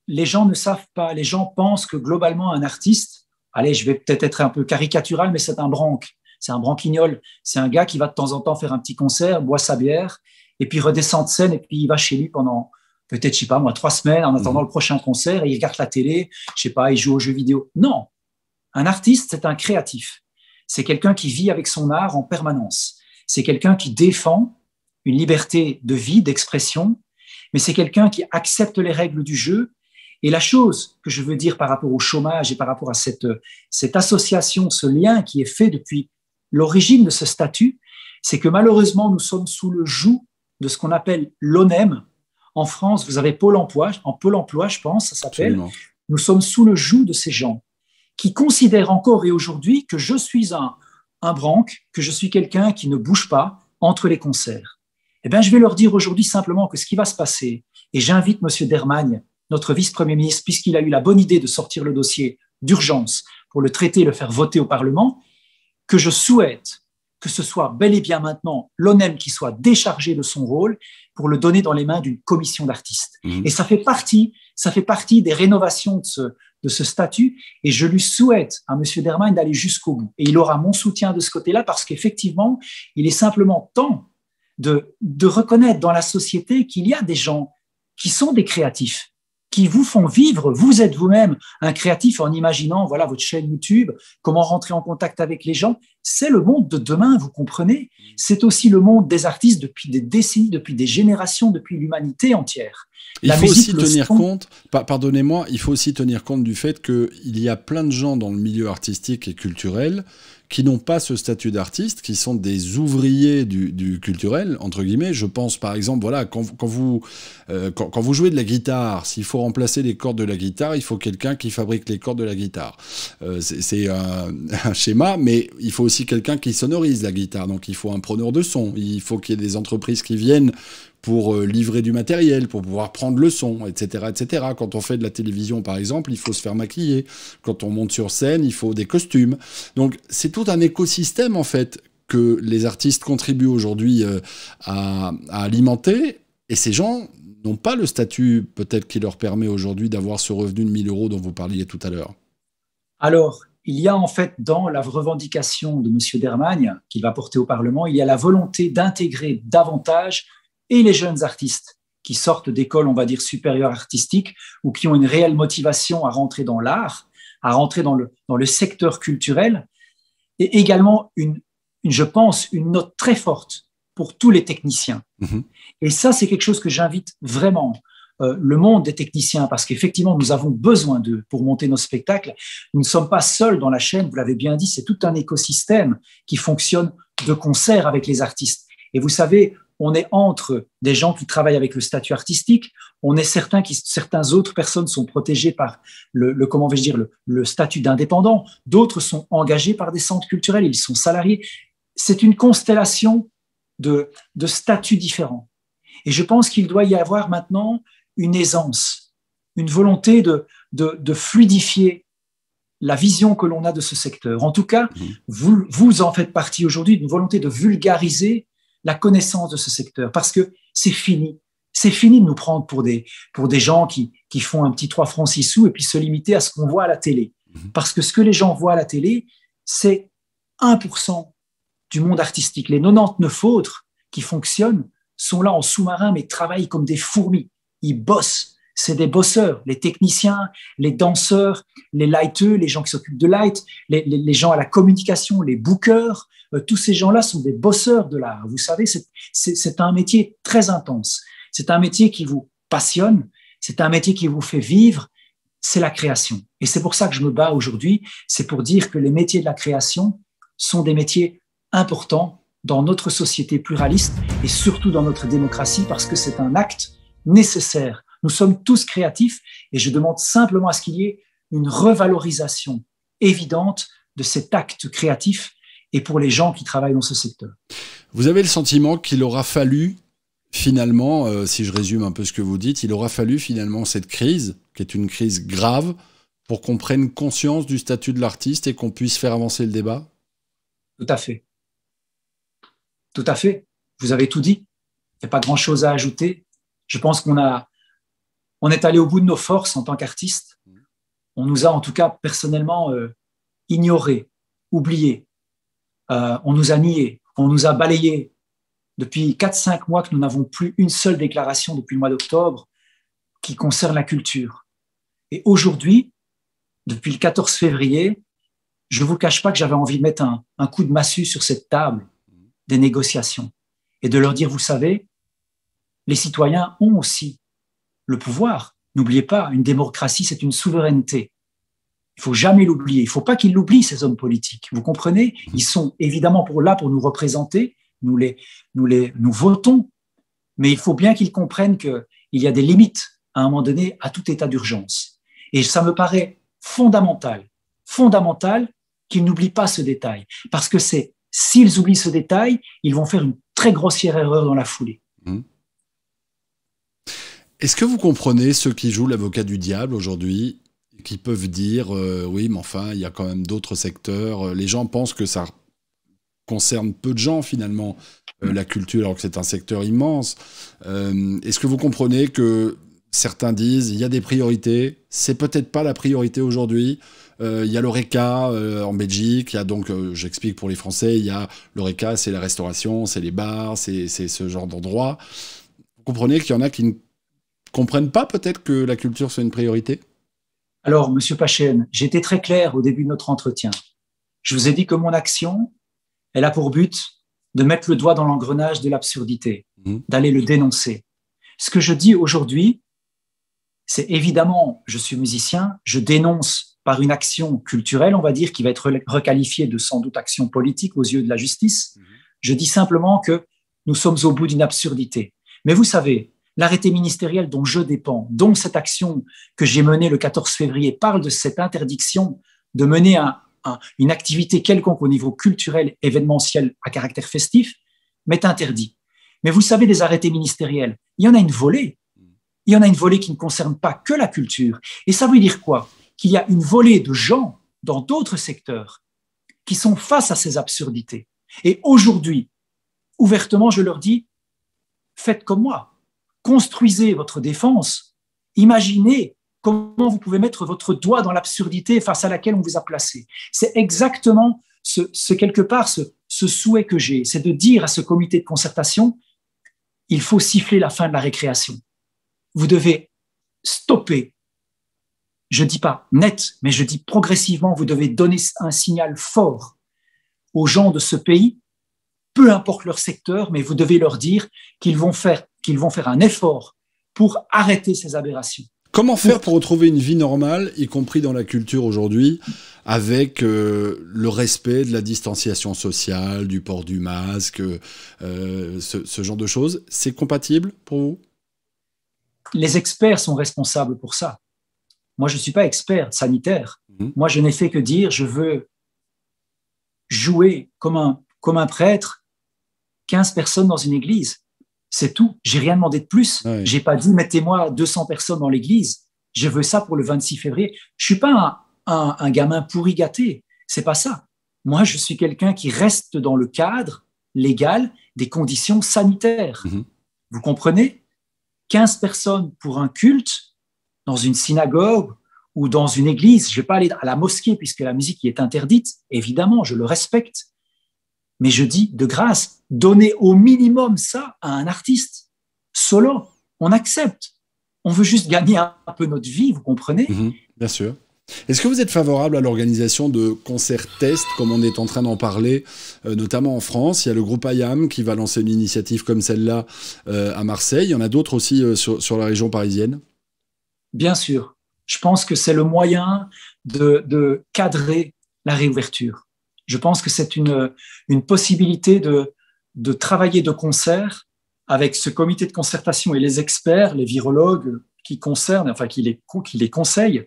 Les gens ne savent pas, les gens pensent que globalement un artiste, allez, je vais peut-être être un peu caricatural, mais c'est un branque, c'est un branquignol, c'est un gars qui va de temps en temps faire un petit concert, boit sa bière, et puis redescend de scène, et puis il va chez lui pendant peut-être, je sais pas moi, 3 semaines en attendant le prochain concert, et il regarde la télé, je sais pas, il joue aux jeux vidéo. Non, un artiste, c'est un créatif. C'est quelqu'un qui vit avec son art en permanence. C'est quelqu'un qui défend une liberté de vie, d'expression, mais c'est quelqu'un qui accepte les règles du jeu. Et la chose que je veux dire par rapport au chômage et par rapport à cette association, ce lien qui est fait depuis l'origine de ce statut, c'est que malheureusement, nous sommes sous le joug de ce qu'on appelle l'ONEM. En France, vous avez Pôle emploi, je pense, ça s'appelle. Absolument. Nous sommes sous le joug de ces gens qui considèrent encore et aujourd'hui que je suis un branque, que je suis quelqu'un qui ne bouge pas entre les concerts. Eh bien, je vais leur dire aujourd'hui simplement que ce qui va se passer, et j'invite M. Dermagne, notre vice-premier ministre, puisqu'il a eu la bonne idée de sortir le dossier d'urgence pour le traiter et le faire voter au Parlement, que je souhaite que ce soit bel et bien maintenant l'ONEM qui soit déchargé de son rôle pour le donner dans les mains d'une commission d'artistes. Et ça fait partie des rénovations de ce statut, et je lui souhaite à M. Dermagne d'aller jusqu'au bout. Et il aura mon soutien de ce côté-là, parce qu'effectivement, il est simplement temps de reconnaître dans la société qu'il y a des gens qui sont des créatifs, qui vous font vivre. Vous êtes vous-même un créatif en imaginant, voilà, votre chaîne YouTube, comment rentrer en contact avec les gens. C'est le monde de demain, vous comprenez? C'est aussi le monde des artistes depuis des décennies, depuis des générations, depuis l'humanité entière. Il faut aussi tenir compte, pardonnez-moi, il faut aussi tenir compte du fait qu'il y a plein de gens dans le milieu artistique et culturel qui n'ont pas ce statut d'artiste, qui sont des ouvriers du culturel, entre guillemets. Je pense par exemple, voilà, quand vous jouez de la guitare, s'il faut remplacer les cordes de la guitare, il faut quelqu'un qui fabrique les cordes de la guitare. C'est un schéma, mais il faut aussi quelqu'un qui sonorise la guitare. Donc il faut un preneur de son, il faut qu'il y ait des entreprises qui viennent pour livrer du matériel, pour pouvoir prendre le son, etc., etc. Quand on fait de la télévision, par exemple, il faut se faire maquiller. Quand on monte sur scène, il faut des costumes. Donc, c'est tout un écosystème, en fait, que les artistes contribuent aujourd'hui à alimenter. Et ces gens n'ont pas le statut, peut-être, qui leur permet aujourd'hui d'avoir ce revenu de 1 000 € dont vous parliez tout à l'heure. Alors, il y a en fait, dans la revendication de M. Dermagne, qu'il va porter au Parlement, il y a la volonté d'intégrer davantage et les jeunes artistes qui sortent d'écoles, on va dire, supérieures artistiques, ou qui ont une réelle motivation à rentrer dans l'art, à rentrer dans le secteur culturel, et également, je pense, une note très forte pour tous les techniciens. Et ça, c'est quelque chose que j'invite vraiment le monde des techniciens, parce qu'effectivement, nous avons besoin d'eux pour monter nos spectacles. Nous ne sommes pas seuls dans la chaîne, vous l'avez bien dit, c'est tout un écosystème qui fonctionne de concert avec les artistes. Et vous savez, on est entre des gens qui travaillent avec le statut artistique, on est certaines autres personnes sont protégées par comment vais-je dire, le statut d'indépendant, d'autres sont engagés par des centres culturels, ils sont salariés. C'est une constellation de statuts différents. Et je pense qu'il doit y avoir maintenant une aisance, une volonté de fluidifier la vision que l'on a de ce secteur. En tout cas, vous en faites partie aujourd'hui, d'une volonté de vulgariser la connaissance de ce secteur, parce que c'est fini. C'est fini de nous prendre pour des gens qui font un petit 3 francs 6 sous et puis se limiter à ce qu'on voit à la télé. Parce que ce que les gens voient à la télé, c'est 1% du monde artistique. Les 99 autres qui fonctionnent sont là en sous-marin, mais travaillent comme des fourmis. Ils bossent. C'est des bosseurs. Les techniciens, les danseurs, les lighteux, les gens qui s'occupent de light, les gens à la communication, les bookers, tous ces gens-là sont des bosseurs de l'art. Vous savez, c'est un métier très intense. C'est un métier qui vous passionne. C'est un métier qui vous fait vivre. C'est la création. Et c'est pour ça que je me bats aujourd'hui. C'est pour dire que les métiers de la création sont des métiers importants dans notre société pluraliste et surtout dans notre démocratie, parce que c'est un acte nécessaire. Nous sommes tous créatifs et je demande simplement à ce qu'il y ait une revalorisation évidente de cet acte créatif et pour les gens qui travaillent dans ce secteur. Vous avez le sentiment qu'il aura fallu finalement, si je résume un peu ce que vous dites, il aura fallu finalement cette crise, qui est une crise grave, pour qu'on prenne conscience du statut de l'artiste et qu'on puisse faire avancer le débat? Tout à fait. Tout à fait. Vous avez tout dit. Il n'y a pas grand-chose à ajouter. Je pense qu'on est allé au bout de nos forces en tant qu'artistes. On nous a, en tout cas, personnellement, ignorés, oubliés. On nous a niés, on nous a balayés. Depuis 4-5 mois que nous n'avons plus une seule déclaration depuis le mois d'octobre qui concerne la culture. Et aujourd'hui, depuis le 14 février, je ne vous cache pas que j'avais envie de mettre un coup de massue sur cette table des négociations et de leur dire, vous savez, les citoyens ont aussi le pouvoir. N'oubliez pas, une démocratie, c'est une souveraineté. Il ne faut jamais l'oublier. Il ne faut pas qu'ils l'oublient, ces hommes politiques. Vous comprenez? Ils sont évidemment là pour nous représenter. Nous votons. Mais il faut bien qu'ils comprennent qu'il y a des limites, à un moment donné, à tout état d'urgence. Et ça me paraît fondamental qu'ils n'oublient pas ce détail. Parce que s'ils oublient ce détail, ils vont faire une très grossière erreur dans la foulée. Est-ce que vous comprenez ceux qui jouent l'avocat du diable aujourd'hui, qui peuvent dire oui, mais enfin, il y a quand même d'autres secteurs. Les gens pensent que ça concerne peu de gens finalement, la culture, alors que c'est un secteur immense. Est-ce que vous comprenez que certains disent il y a des priorités, c'est peut-être pas la priorité aujourd'hui. Il y a l'Horeca en Belgique, il y a donc, j'explique pour les Français, il y a l'Horeca, c'est la restauration, c'est les bars, c'est ce genre d'endroit. Vous comprenez qu'il y en a qui ne comprennent pas peut-être que la culture soit une priorité? Alors, Monsieur Pachen, j'ai été très clair au début de notre entretien. Je vous ai dit que mon action, elle a pour but de mettre le doigt dans l'engrenage de l'absurdité, d'aller le dénoncer. Ce que je dis aujourd'hui, c'est évidemment, je suis musicien, je dénonce par une action culturelle, on va dire, qui va être requalifiée de sans doute action politique aux yeux de la justice. Je dis simplement que nous sommes au bout d'une absurdité. Mais vous savez, l'arrêté ministériel dont je dépends, dont cette action que j'ai menée le 14 février, parle de cette interdiction de mener une activité quelconque au niveau culturel, événementiel à caractère festif, m'est interdit. Mais vous savez, des arrêtés ministériels, il y en a une volée. Il y en a une volée qui ne concerne pas que la culture. Et ça veut dire quoi? Qu'il y a une volée de gens dans d'autres secteurs qui sont face à ces absurdités. Et aujourd'hui, ouvertement, je leur dis, faites comme moi. Construisez votre défense. Imaginez comment vous pouvez mettre votre doigt dans l'absurdité face à laquelle on vous a placé. C'est exactement quelque part ce souhait que j'ai, c'est de dire à ce comité de concertation, il faut siffler la fin de la récréation. Vous devez stopper. Je ne dis pas net, mais je dis progressivement, vous devez donner un signal fort aux gens de ce pays, peu importe leur secteur, mais vous devez leur dire qu'ils vont faire un effort pour arrêter ces aberrations. Comment faire pour retrouver une vie normale, y compris dans la culture aujourd'hui, avec le respect de la distanciation sociale, du port du masque, ce genre de choses? C'est compatible pour vous? Les experts sont responsables pour ça. Moi, je ne suis pas expert sanitaire. Moi, je n'ai fait que dire, je veux jouer comme un prêtre, 15 personnes dans une église. C'est tout. J'ai rien demandé de plus. Ouais. J'ai pas dit, mettez-moi 200 personnes dans l'église. Je veux ça pour le 26 février. Je suis pas un gamin pourri gâté. C'est pas ça. Moi, je suis quelqu'un qui reste dans le cadre légal des conditions sanitaires. Vous comprenez? 15 personnes pour un culte dans une synagogue ou dans une église. Je vais pas aller à la mosquée puisque la musique y est interdite. Évidemment, je le respecte. Mais je dis, de grâce, donnez au minimum ça à un artiste solo. On accepte. On veut juste gagner un peu notre vie, vous comprenez? Bien sûr. Est-ce que vous êtes favorable à l'organisation de concerts tests, comme on est en train d'en parler, notamment en France? Il y a le groupe IAM qui va lancer une initiative comme celle-là à Marseille. Il y en a d'autres aussi sur la région parisienne. Bien sûr. Je pense que c'est le moyen de cadrer la réouverture. Je pense que c'est une possibilité de travailler de concert avec ce comité de concertation et les experts, les virologues qui concernent, enfin qui les conseillent,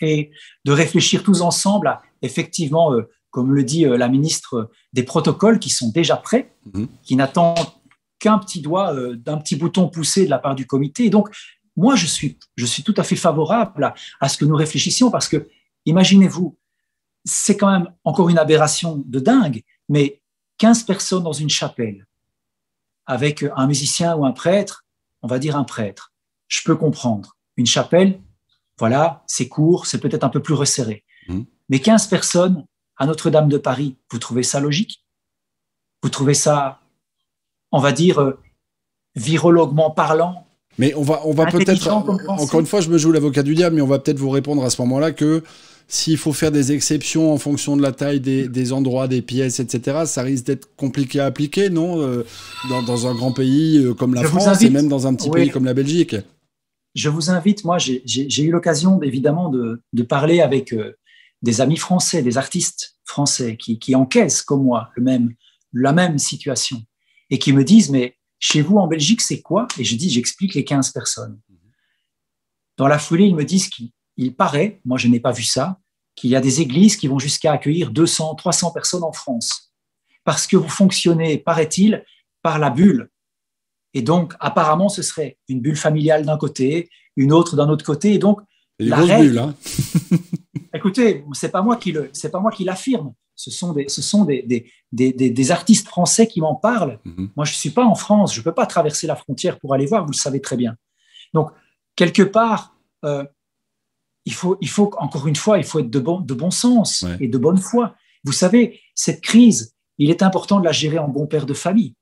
et de réfléchir tous ensemble à, effectivement, comme le dit la ministre, des protocoles qui sont déjà prêts, qui n'attendent qu'un petit doigt, d'un petit bouton poussé de la part du comité. Et donc, moi, je suis tout à fait favorable à ce que nous réfléchissions, parce que, imaginez-vous, c'est quand même encore une aberration de dingue, mais 15 personnes dans une chapelle, avec un musicien ou un prêtre, on va dire un prêtre, je peux comprendre. Une chapelle, voilà, c'est court, c'est peut-être un peu plus resserré. Mais 15 personnes à Notre-Dame de Paris, vous trouvez ça logique? Vous trouvez ça, on va dire, virologuement parlant? Mais on va peut-être, encore une fois, je me joue l'avocat du diable, mais on va peut-être vous répondre à ce moment-là que s'il faut faire des exceptions en fonction de la taille des endroits, des pièces, etc., ça risque d'être compliqué à appliquer, non? Dans un grand pays comme la France et même dans un petit pays comme la Belgique. Je vous invite, moi j'ai eu l'occasion évidemment de parler avec des amis français, des artistes français qui encaissent comme moi la même situation et qui me disent, mais chez vous en Belgique c'est quoi? Et j'explique les 15 personnes. Dans la foulée, ils me disent qu'il paraît, moi je n'ai pas vu ça, qu'il y a des églises qui vont jusqu'à accueillir 200, 300 personnes en France. Parce que vous fonctionnez, paraît-il, par la bulle. Et donc, apparemment, ce serait une bulle familiale d'un côté, une autre d'un autre côté. Et donc, la règle... bulles, hein. Écoutez, c'est pas moi qui l'affirme. Ce sont des artistes français qui m'en parlent. Moi, je suis pas en France. Je peux pas traverser la frontière pour aller voir. Vous le savez très bien. Donc, quelque part, il faut encore une fois, il faut être de bon sens et de bonne foi. Vous savez, cette crise, il est important de la gérer en bon père de famille.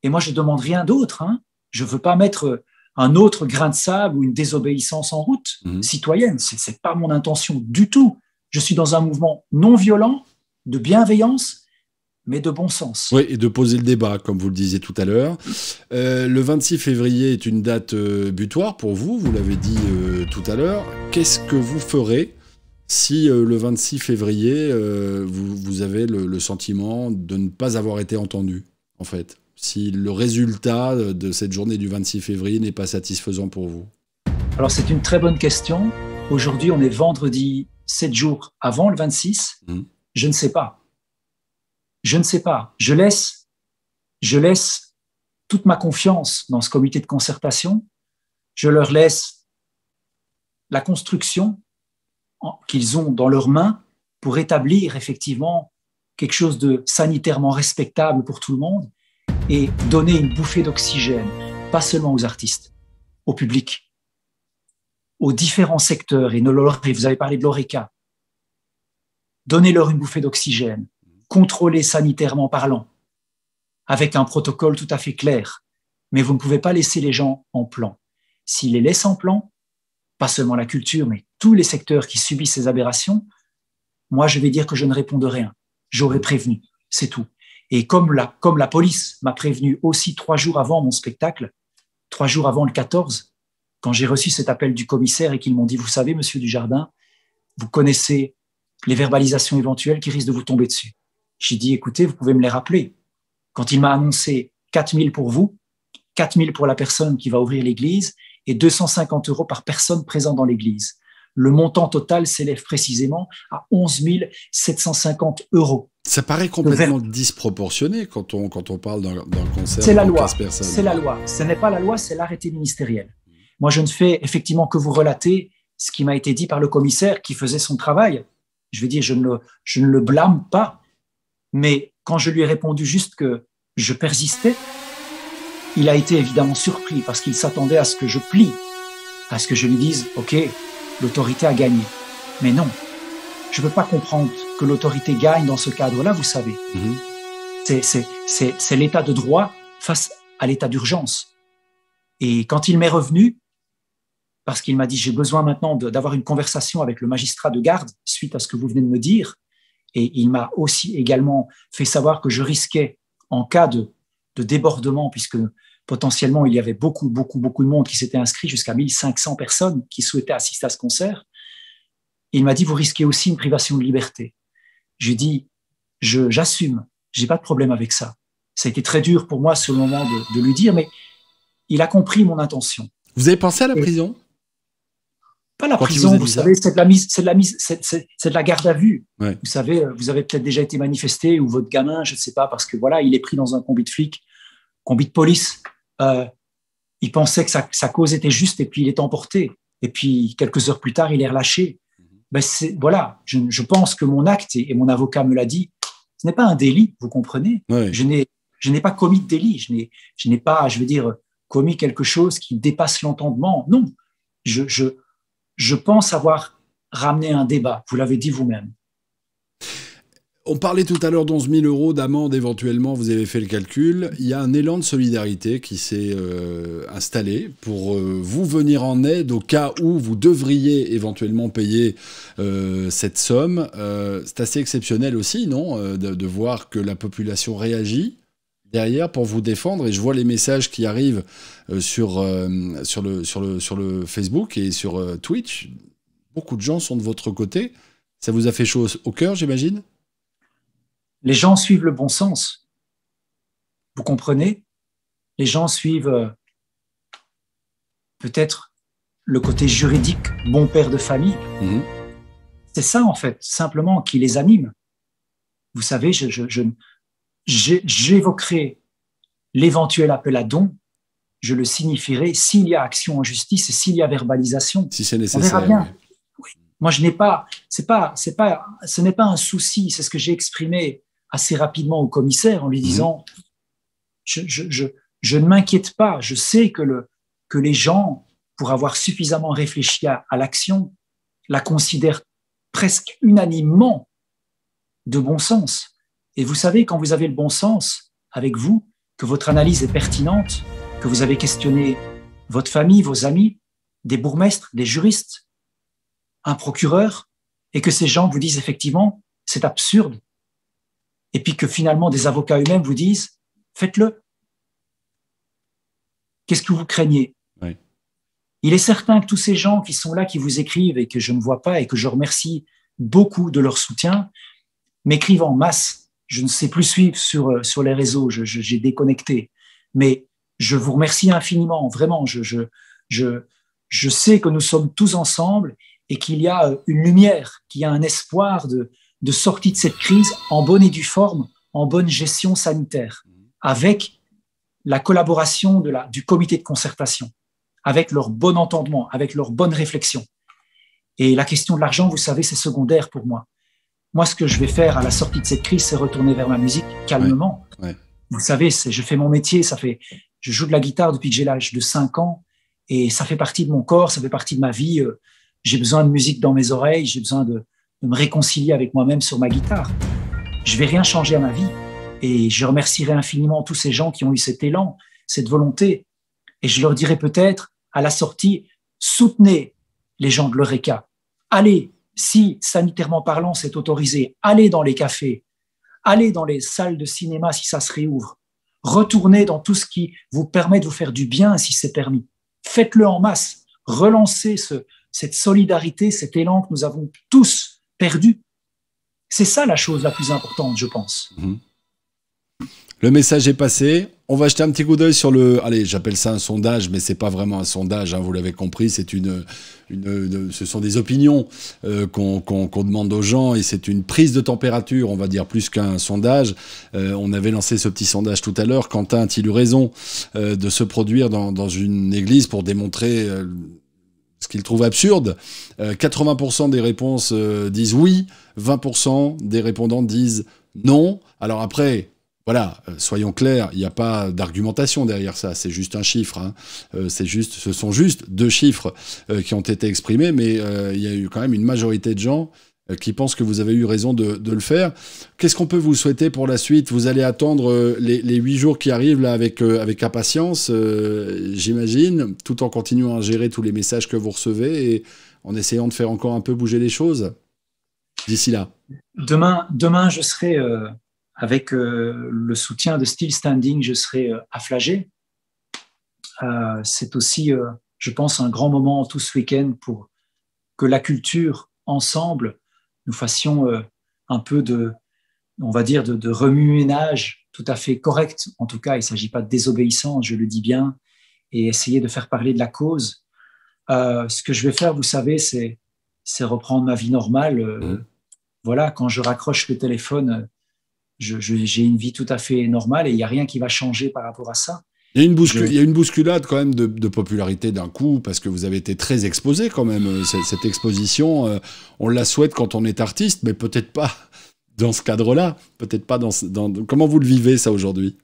Et moi, je ne demande rien d'autre. Je ne veux pas mettre un autre grain de sable ou une désobéissance en route citoyenne. Ce n'est pas mon intention du tout. Je suis dans un mouvement non violent, de bienveillance, mais de bon sens. Oui, et de poser le débat, comme vous le disiez tout à l'heure. Le 26 février est une date butoir pour vous, vous l'avez dit tout à l'heure. Qu'est-ce que vous ferez si le 26 février, vous avez le sentiment de ne pas avoir été entendu, en fait? Si le résultat de cette journée du 26 février n'est pas satisfaisant pour vous? Alors, c'est une très bonne question. Aujourd'hui, on est vendredi 7 jours avant le 26. Je ne sais pas. Je ne sais pas. Je laisse toute ma confiance dans ce comité de concertation. Je leur laisse la construction qu'ils ont dans leurs mains pour établir effectivement quelque chose de sanitairement respectable pour tout le monde et donner une bouffée d'oxygène, pas seulement aux artistes, au public, aux différents secteurs. Et vous avez parlé de l'ORECA. Donnez-leur une bouffée d'oxygène, contrôlez sanitairement parlant, avec un protocole tout à fait clair. Mais vous ne pouvez pas laisser les gens en plan. S'ils les laissent en plan, pas seulement la culture, mais tous les secteurs qui subissent ces aberrations, moi, je vais dire que je ne réponds de rien. J'aurais prévenu, c'est tout. Et comme la police m'a prévenu aussi 3 jours avant mon spectacle, 3 jours avant le 14, quand j'ai reçu cet appel du commissaire et qu'ils m'ont dit, vous savez, monsieur Dujardin, vous connaissez les verbalisations éventuelles qui risquent de vous tomber dessus. J'ai dit, écoutez, vous pouvez me les rappeler. Quand il m'a annoncé 4 000 pour vous, 4 000 pour la personne qui va ouvrir l'église et 250 € par personne présente dans l'église. Le montant total s'élève précisément à 11 750 €. Ça paraît complètement disproportionné quand on parle d'un concert. C'est la loi. C'est la loi. Ce n'est pas la loi, c'est l'arrêté ministériel. Moi, je ne fais effectivement que vous relater ce qui m'a été dit par le commissaire qui faisait son travail. Je veux dire, je ne le blâme pas. Mais quand je lui ai répondu juste que je persistais, il a été évidemment surpris parce qu'il s'attendait à ce que je plie, à ce que je lui dise « Ok, l'autorité a gagné ». Mais non, je ne peux pas comprendre que l'autorité gagne dans ce cadre-là, vous savez. C'est l'état de droit face à l'état d'urgence. Et quand il m'est revenu, parce qu'il m'a dit « J'ai besoin maintenant d'avoir une conversation avec le magistrat de garde suite à ce que vous venez de me dire », et il m'a aussi également fait savoir que je risquais, en cas de débordement, puisque potentiellement il y avait beaucoup de monde qui s'était inscrit, jusqu'à 1500 personnes qui souhaitaient assister à ce concert. Il m'a dit, vous risquez aussi une privation de liberté. J'ai dit, j'assume, j'ai pas de problème avec ça. Ça a été très dur pour moi sur le moment de lui dire, mais il a compris mon intention. Vous avez pensé à la prison? Pas la prison, vous savez, c'est de la garde à vue. Ouais. Vous savez, vous avez peut-être déjà été manifesté, ou votre gamin, je ne sais pas, parce que voilà, il est pris dans un combi de flics, combi de police. Il pensait que sa cause était juste, et puis il est emporté. Et puis, quelques heures plus tard, il est relâché. Ben voilà, je pense que mon acte, et mon avocat me l'a dit, ce n'est pas un délit, vous comprenez? Ouais. Je n'ai pas commis de délit, je n'ai pas, je veux dire, commis quelque chose qui dépasse l'entendement. Non, je pense avoir ramené un débat, vous l'avez dit vous-même. On parlait tout à l'heure d'11 000 € d'amende éventuellement, vous avez fait le calcul. Il y a un élan de solidarité qui s'est installé pour vous venir en aide au cas où vous devriez éventuellement payer cette somme. C'est assez exceptionnel aussi, non, de voir que la population réagit derrière pour vous défendre. Et je vois les messages qui arrivent sur le Facebook et sur Twitch. Beaucoup de gens sont de votre côté. Ça vous a fait chaud au cœur, j'imagine? Les gens suivent le bon sens. Vous comprenez? Les gens suivent peut-être le côté juridique, bon père de famille. C'est ça, en fait, simplement, qui les anime. Vous savez, j'évoquerai l'éventuel appel à don, je le signifierai s'il y a action en justice et s'il y a verbalisation. Si c'est nécessaire. On verra bien. Oui. Moi, ce n'est pas un souci, c'est ce que j'ai exprimé assez rapidement au commissaire en lui disant je ne m'inquiète pas, je sais que les gens, pour avoir suffisamment réfléchi à l'action, la considèrent presque unanimement de bon sens. Et vous savez, quand vous avez le bon sens avec vous, que votre analyse est pertinente, que vous avez questionné votre famille, vos amis, des bourgmestres, des juristes, un procureur, et que ces gens vous disent effectivement, c'est absurde, et puis que finalement des avocats eux-mêmes vous disent, faites-le. Qu'est-ce que vous craignez? Oui. Il est certain que tous ces gens qui sont là, qui vous écrivent et que je ne vois pas et que je remercie beaucoup de leur soutien, m'écrivent en masse. Je ne sais plus suivre sur les réseaux, j'ai déconnecté. Mais je vous remercie infiniment, vraiment. Je sais que nous sommes tous ensemble et qu'il y a une lumière, qu'il y a un espoir de sortie de cette crise en bonne et due forme, en bonne gestion sanitaire, avec la collaboration du comité de concertation, avec leur bon entendement, avec leur bonne réflexion. Et la question de l'argent, vous savez, c'est secondaire pour moi. Moi, ce que je vais faire à la sortie de cette crise, c'est retourner vers ma musique calmement. Ouais, ouais. Vous savez, je fais mon métier, je joue de la guitare depuis que j'ai l'âge de 5 ans et ça fait partie de mon corps, ça fait partie de ma vie. J'ai besoin de musique dans mes oreilles, j'ai besoin de me réconcilier avec moi-même sur ma guitare. Je vais rien changer à ma vie et je remercierai infiniment tous ces gens qui ont eu cet élan, cette volonté. Et je leur dirai peut-être à la sortie, soutenez les gens de l'Eureka. Allez, si sanitairement parlant c'est autorisé, allez dans les cafés, allez dans les salles de cinéma si ça se réouvre. Retournez dans tout ce qui vous permet de vous faire du bien, si c'est permis. Faites-le en masse. Relancez cette solidarité, cet élan que nous avons tous perdu. C'est ça la chose la plus importante, je pense. Le message est passé. On va jeter un petit coup d'œil sur le... Allez, j'appelle ça un sondage, mais c'est pas vraiment un sondage, hein, vous l'avez compris. C'est ce sont des opinions qu'on demande aux gens et c'est une prise de température, on va dire, plus qu'un sondage. On avait lancé ce petit sondage tout à l'heure. Quentin a-t-il eu raison de se produire dans une église pour démontrer... ce qu'il trouve absurde. 80% des réponses disent oui, 20% des répondants disent non. Alors après, voilà, soyons clairs, il n'y a pas d'argumentation derrière ça, c'est juste un chiffre. Hein. Ce sont juste 2 chiffres qui ont été exprimés, mais il y a eu quand même une majorité de gens qui pensent que vous avez eu raison de le faire. Qu'est-ce qu'on peut vous souhaiter pour la suite? Vous allez attendre les 8 jours qui arrivent là avec impatience, j'imagine, tout en continuant à gérer tous les messages que vous recevez et en essayant de faire encore un peu bouger les choses d'ici là. Demain je serai, avec le soutien de Still Standing, je serai à Flagey. C'est aussi, je pense, un grand moment tout ce week-end pour que la culture, ensemble, nous fassions un peu on va dire, de remue-ménage tout à fait correct. En tout cas, il ne s'agit pas de désobéissance, je le dis bien, et essayer de faire parler de la cause. Ce que je vais faire, vous savez, c'est reprendre ma vie normale. Voilà, quand je raccroche le téléphone, j'ai une vie tout à fait normale et il n'y a rien qui va changer par rapport à ça. Il y a une bousculade quand même de popularité d'un coup, parce que vous avez été très exposé quand même. Cette exposition, on la souhaite quand on est artiste, mais peut-être pas dans ce cadre-là. Peut-être pas Comment vous le vivez, ça, aujourd'hui?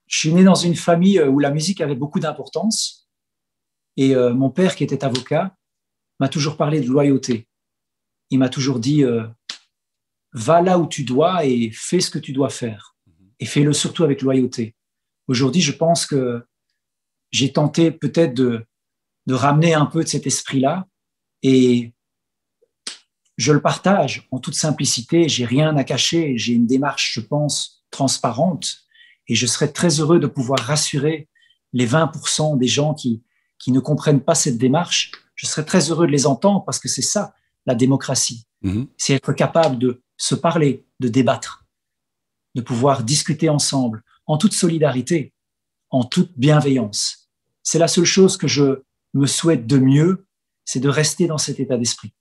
Je suis né dans une famille où la musique avait beaucoup d'importance. Et mon père, qui était avocat, m'a toujours parlé de loyauté. Il m'a toujours dit va là où tu dois et fais ce que tu dois faire. Et fais-le surtout avec loyauté. Aujourd'hui, je pense que j'ai tenté peut-être de ramener un peu de cet esprit-là et je le partage en toute simplicité. J'ai rien à cacher. J'ai une démarche, je pense, transparente et je serais très heureux de pouvoir rassurer les 20% des gens qui ne comprennent pas cette démarche. Je serais très heureux de les entendre parce que c'est ça, la démocratie. C'est être capable de se parler, de débattre, de pouvoir discuter ensemble, en toute solidarité, en toute bienveillance. C'est la seule chose que je me souhaite de mieux, c'est de rester dans cet état d'esprit.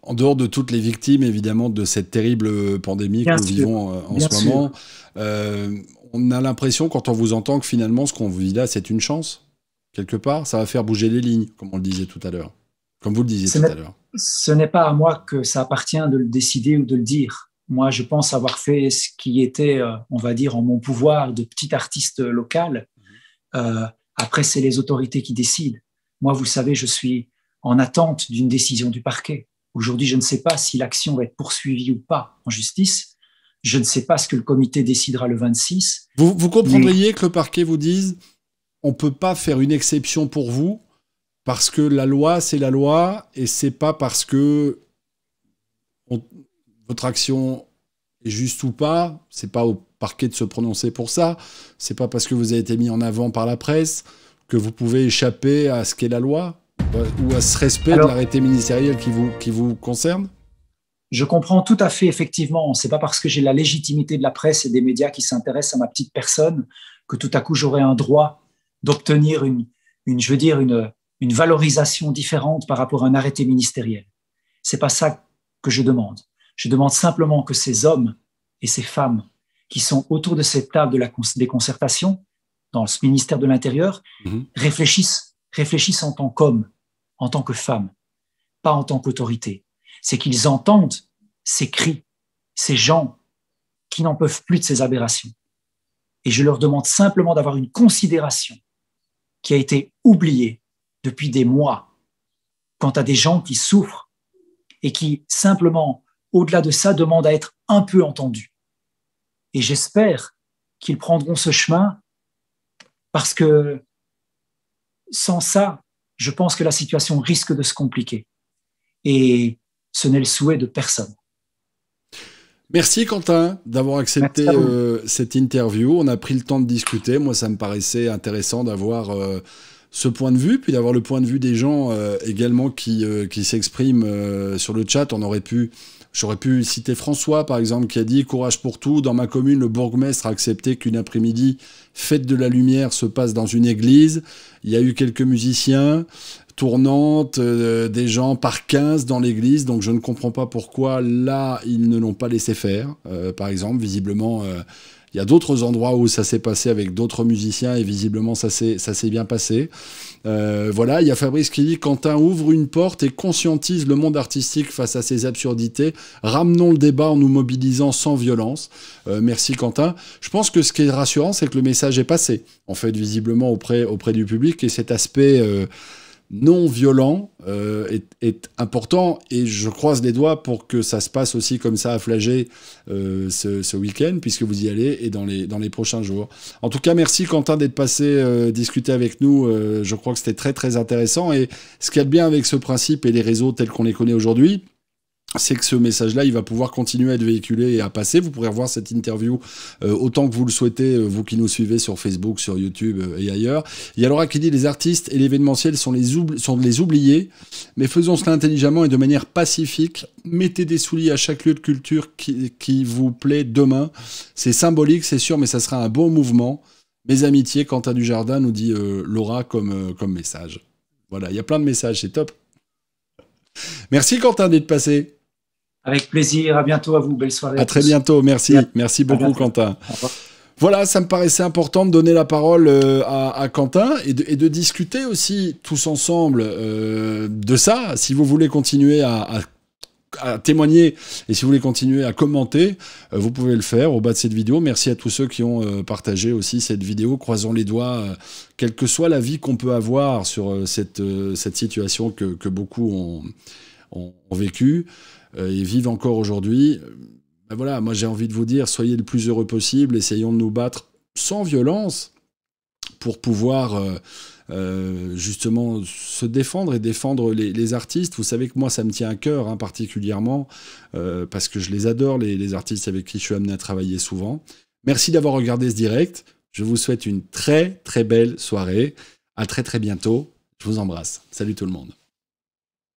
En dehors de toutes les victimes, évidemment, de cette terrible pandémie que nous vivons en ce moment, on a l'impression, quand on vous entend, que finalement, ce qu'on vit là, c'est une chance, quelque part. Ça va faire bouger les lignes, comme on le disait tout à l'heure. Comme vous le disiez tout à l'heure. Ce n'est pas à moi que ça appartient de le décider ou de le dire. Moi, je pense avoir fait ce qui était, on va dire, en mon pouvoir de petit artiste local. Après, c'est les autorités qui décident. Moi, vous savez, je suis en attente d'une décision du parquet. Aujourd'hui, je ne sais pas si l'action va être poursuivie ou pas en justice. Je ne sais pas ce que le comité décidera le 26. Vous comprendriez que le parquet vous dise on ne peut pas faire une exception pour vous parce que la loi, c'est la loi et c'est pas parce que votre action est juste ou pas, c'est pas au parquet de se prononcer pour ça, c'est pas parce que vous avez été mis en avant par la presse que vous pouvez échapper à ce qu'est la loi ou à ce respect de l'arrêté ministériel qui vous concerne? Je comprends tout à fait, effectivement. C'est pas parce que j'ai la légitimité de la presse et des médias qui s'intéressent à ma petite personne que tout à coup j'aurai un droit d'obtenir une valorisation différente par rapport à un arrêté ministériel. C'est pas ça que je demande. Je demande simplement que ces hommes et ces femmes qui sont autour de cette table des concertations dans ce ministère de l'Intérieur réfléchissent en tant qu'hommes, en tant que femmes, pas en tant qu'autorité. C'est qu'ils entendent ces cris, ces gens qui n'en peuvent plus de ces aberrations. Et je leur demande simplement d'avoir une considération qui a été oubliée depuis des mois quant à des gens qui souffrent et qui simplement, au-delà de ça, demandent à être un peu entendus. Et j'espère qu'ils prendront ce chemin parce que sans ça, je pense que la situation risque de se compliquer. Et ce n'est le souhait de personne. Merci Quentin d'avoir accepté cette interview. On a pris le temps de discuter. Moi, ça me paraissait intéressant d'avoir ce point de vue, puis d'avoir le point de vue des gens également qui s'expriment sur le chat. J'aurais pu citer François, par exemple, qui a dit « Courage pour tout. Dans ma commune, le bourgmestre a accepté qu'une après-midi fête de la lumière se passe dans une église. Il y a eu quelques musiciens, tournantes, des gens par 15 dans l'église. Donc je ne comprends pas pourquoi là, ils ne l'ont pas laissé faire. Par exemple, visiblement, il y a d'autres endroits où ça s'est passé avec d'autres musiciens et visiblement, ça s'est bien passé. Voilà, il y a Fabrice qui dit « Quentin ouvre une porte et conscientise le monde artistique face à ces absurdités. Ramenons le débat en nous mobilisant sans violence. » Merci Quentin. Je pense que ce qui est rassurant, c'est que le message est passé, en fait, visiblement auprès du public, et cet aspect non violent est important, et je croise les doigts pour que ça se passe aussi comme ça à Flagey ce week-end, puisque vous y allez, et dans les prochains jours. En tout cas, merci Quentin d'être passé discuter avec nous. Je crois que c'était très très intéressant, et ce qu'il y a de bien avec ce principe et les réseaux tels qu'on les connaît aujourd'hui, c'est que ce message-là, il va pouvoir continuer à être véhiculé et à passer. Vous pourrez revoir cette interview autant que vous le souhaitez, vous qui nous suivez sur Facebook, sur YouTube et ailleurs. Il y a Laura qui dit « Les artistes et l'événementiel sont les oubliés, mais faisons cela intelligemment et de manière pacifique. Mettez des souliers à chaque lieu de culture qui vous plaît demain. C'est symbolique, c'est sûr, mais ça sera un bon mouvement. Mes amitiés, Quentin Dujardin, nous dit Laura comme message. » Voilà, il y a plein de messages, c'est top. Merci Quentin d'être passé. Avec plaisir, à bientôt à vous, belle soirée. À très bientôt, merci. Merci beaucoup Quentin. Voilà, ça me paraissait important de donner la parole à Quentin et de discuter aussi tous ensemble de ça. Si vous voulez continuer à témoigner et si vous voulez continuer à commenter, vous pouvez le faire au bas de cette vidéo. Merci à tous ceux qui ont partagé aussi cette vidéo. Croisons les doigts, quelle que soit la vie qu'on peut avoir sur cette situation que beaucoup ont vécue et vivent encore aujourd'hui. Ben voilà, moi j'ai envie de vous dire, soyez le plus heureux possible, essayons de nous battre sans violence pour pouvoir justement se défendre et défendre les artistes. Vous savez que moi ça me tient à cœur hein, particulièrement parce que je les adore, les artistes avec qui je suis amené à travailler souvent. Merci d'avoir regardé ce direct. Je vous souhaite une très très belle soirée. À très très bientôt. Je vous embrasse. Salut tout le monde.